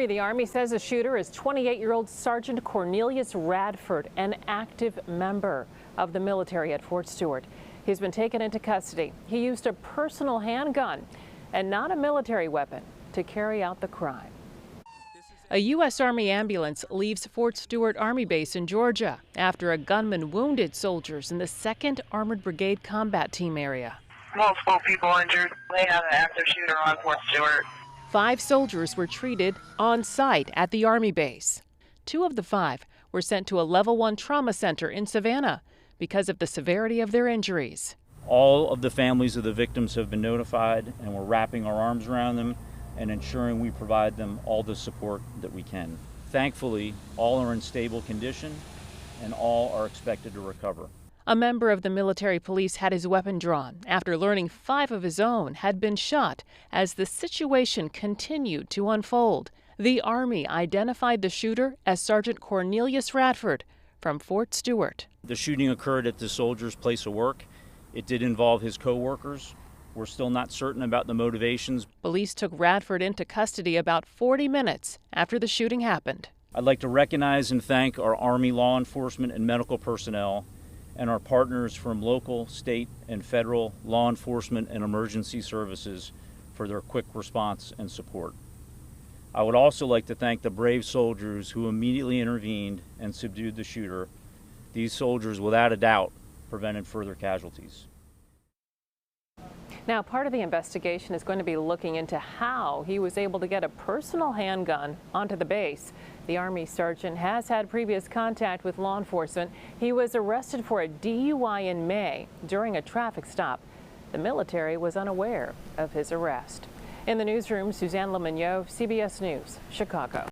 The Army says the shooter is 28-year-old Sergeant Cornelius Radford, an active member of the military at Fort Stewart. He's been taken into custody. He used a personal handgun and not a military weapon to carry out the crime. A U.S. Army ambulance leaves Fort Stewart Army Base in Georgia after a gunman wounded soldiers in the 2nd Armored Brigade Combat Team area. Multiple people injured. They have an active shooter on Fort Stewart. 5 soldiers were treated on site at the Army base. 2 of the 5 were sent to a Level 1 trauma center in Savannah because of the severity of their injuries. All of the families of the victims have been notified, and we're wrapping our arms around them and ensuring we provide them all the support that we can. Thankfully, all are in stable condition and all are expected to recover. A member of the military police had his weapon drawn after learning 5 of his own had been shot as the situation continued to unfold. The Army identified the shooter as Sergeant Cornelius Radford from Fort Stewart. The shooting occurred at the soldier's place of work. It did involve his co-workers. We're still not certain about the motivations. Police took Radford into custody about 40 minutes after the shooting happened. I'd like to recognize and thank our Army law enforcement and medical personnel and our partners from local, state, and federal law enforcement and emergency services for their quick response and support. I would also like to thank the brave soldiers who immediately intervened and subdued the shooter. These soldiers, without a doubt, prevented further casualties. Now, part of the investigation is going to be looking into how he was able to get a personal handgun onto the base. The Army sergeant has had previous contact with law enforcement. He was arrested for a DUI in May during a traffic stop. The military was unaware of his arrest. In the newsroom, Suzanne LeMignot, CBS News, Chicago.